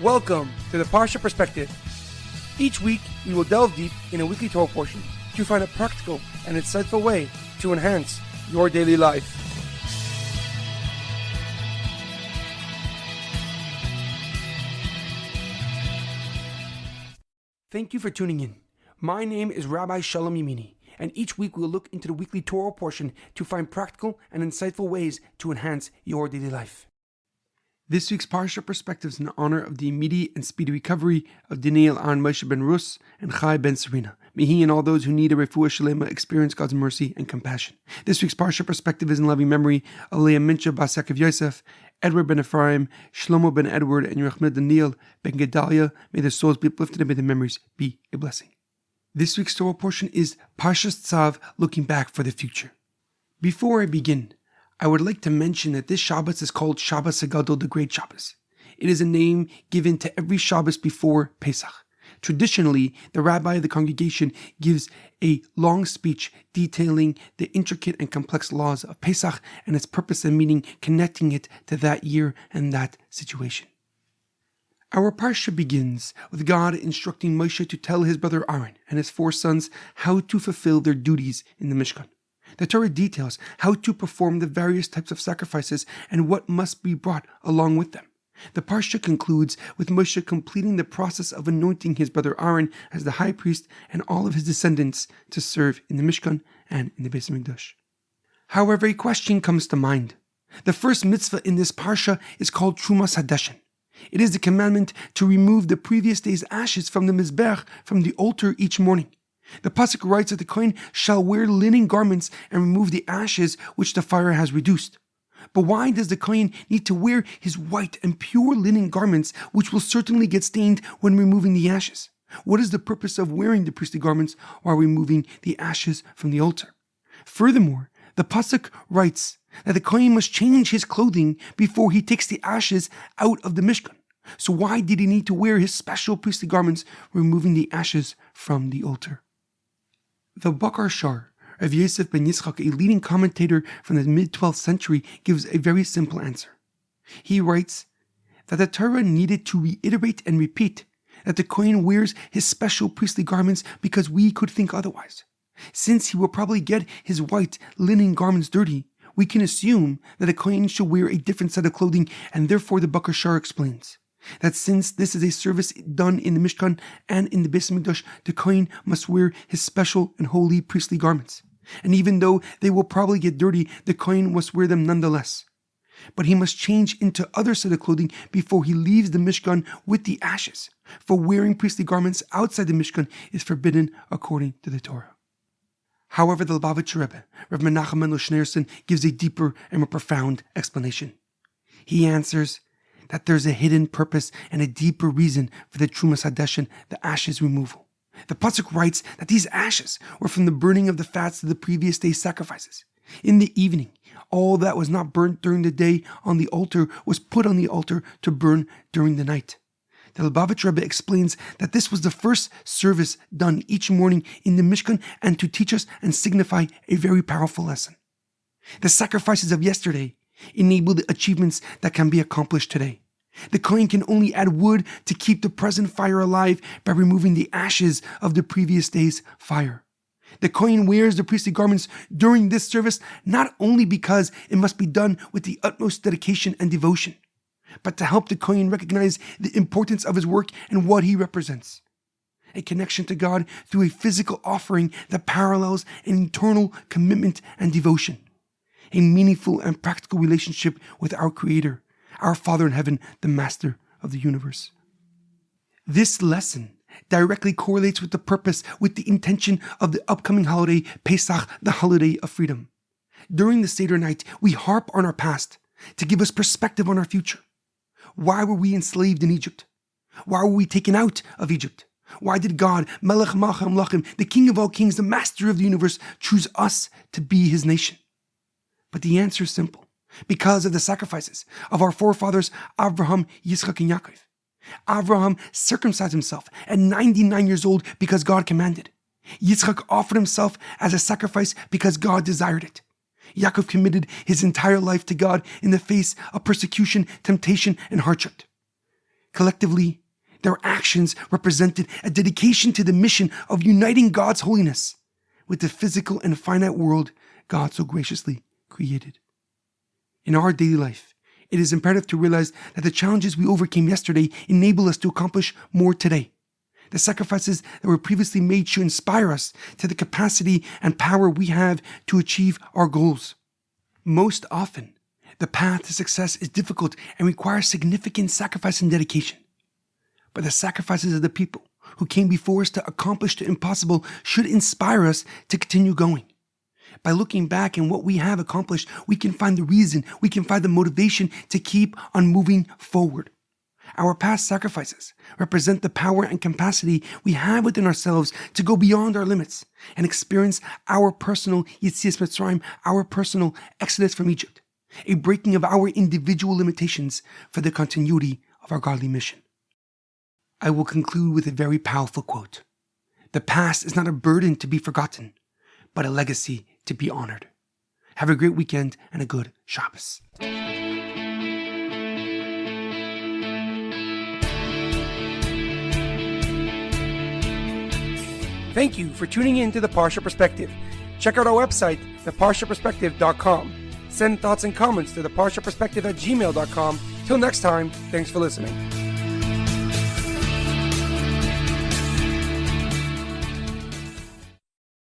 Welcome to the Parsha Perspective. Each week, we will delve deep in a weekly Torah portion to find a practical and insightful way to enhance your daily life. Thank you for tuning in. My name is Rabbi Shalom Yemini, and each week we'll look into the weekly Torah portion to find practical and insightful ways to enhance your daily life. This week's Parsha Perspective is in honor of the immediate and speedy recovery of Daniel and Moshe ben Ruth and Chai ben Sarina. May he and all those who need a Refuah Shlema experience God's mercy and compassion. This week's Parsha Perspective is in loving memory of Leah Mintche bas Yosef, Edward Ben Efraim, Shlomo Ben Edward, and Yirachmiel Daniel Ben Gedalia. May their souls be uplifted and may their memories be a blessing. This week's Torah portion is Parshas Tzav, looking back for the future. Before I begin, I would like to mention that this Shabbos is called Shabbos Hagadol, the Great Shabbos. It is a name given to every Shabbos before Pesach. Traditionally, the Rabbi of the congregation gives a long speech detailing the intricate and complex laws of Pesach and its purpose and meaning, connecting it to that year and that situation. Our Parsha begins with God instructing Moshe to tell his brother Aaron and his 4 sons how to fulfill their duties in the Mishkan. The Torah details how to perform the various types of sacrifices and what must be brought along with them. The Parsha concludes with Moshe completing the process of anointing his brother Aaron as the high priest and all of his descendants to serve in the Mishkan and in the Beis Hamikdash. However, a question comes to mind. The first mitzvah in this Parsha is called Trumas Hadeshen. It is the commandment to remove the previous day's ashes from the Mizbech, from the altar each morning. The Pasuk writes that the Kohen shall wear linen garments and remove the ashes which the fire has reduced. But why does the Kohen need to wear his white and pure linen garments, which will certainly get stained when removing the ashes? What is the purpose of wearing the priestly garments while removing the ashes from the altar? Furthermore, the Pasuk writes that the Kohen must change his clothing before he takes the ashes out of the Mishkan. So why did he need to wear his special priestly garments, removing the ashes from the altar? The Bakar Shar of Yosef ben Yitzchak, a leading commentator from the mid-12th century, gives a very simple answer. He writes that the Torah needed to reiterate and repeat that the Kohen wears his special priestly garments because we could think otherwise. Since he will probably get his white linen garments dirty, we can assume that a Kohen should wear a different set of clothing, and therefore the Bakar Shar explains that since this is a service done in the Mishkan and in the Beis Hamikdash, the Kohen must wear his special and holy priestly garments. And even though they will probably get dirty, the Kohen must wear them nonetheless. But he must change into other set of clothing before he leaves the Mishkan with the ashes. For wearing priestly garments outside the Mishkan is forbidden according to the Torah. However, the Lubavitcher Rebbe, Rav Menachem Mendel Schneerson, gives a deeper and more profound explanation. He answers that there's a hidden purpose and a deeper reason for the Trumas Hadeshen, the ashes removal. The Pasuk writes that these ashes were from the burning of the fats of the previous day's sacrifices. In the evening, all that was not burnt during the day on the altar was put on the altar to burn during the night. The Lubavitcher Rebbe explains that this was the first service done each morning in the Mishkan and to teach us and signify a very powerful lesson. The sacrifices of yesterday enable the achievements that can be accomplished today. The Kohen can only add wood to keep the present fire alive by removing the ashes of the previous day's fire. The Kohen wears the priestly garments during this service not only because it must be done with the utmost dedication and devotion, but to help the Kohen recognize the importance of his work and what he represents. A connection to God through a physical offering that parallels an eternal commitment and devotion. A meaningful and practical relationship with our Creator, our Father in heaven, the Master of the universe. This lesson directly correlates with the purpose, with the intention of the upcoming holiday, Pesach, the holiday of freedom. During the Seder night, we harp on our past to give us perspective on our future. Why were we enslaved in Egypt? Why were we taken out of Egypt? Why did God, Melech Malchim Lachim, the King of all kings, the Master of the universe, choose us to be his nation? But the answer is simple. Because of the sacrifices of our forefathers, Abraham, Yitzchak, and Yaakov. Abraham circumcised himself at 99 years old because God commanded. Yitzchak offered himself as a sacrifice because God desired it. Yaakov committed his entire life to God in the face of persecution, temptation, and hardship. Collectively, their actions represented a dedication to the mission of uniting God's holiness with the physical and finite world God so graciously created. In our daily life, it is imperative to realize that the challenges we overcame yesterday enable us to accomplish more today. The sacrifices that were previously made should inspire us to the capacity and power we have to achieve our goals. Most often, the path to success is difficult and requires significant sacrifice and dedication. But the sacrifices of the people who came before us to accomplish the impossible should inspire us to continue going. By looking back at what we have accomplished, we can find the reason, we can find the motivation to keep on moving forward. Our past sacrifices represent the power and capacity we have within ourselves to go beyond our limits and experience our personal Yetzias Mitzrayim, our personal exodus from Egypt, a breaking of our individual limitations for the continuity of our godly mission. I will conclude with a very powerful quote. The past is not a burden to be forgotten, but a legacy to be honored. Have a great weekend and a good Shabbos. Thank you for tuning in to the Parsha Perspective. Check out our website, theparshaperspective.com. Send thoughts and comments to theparshaperspective@gmail.com. Till next time, thanks for listening.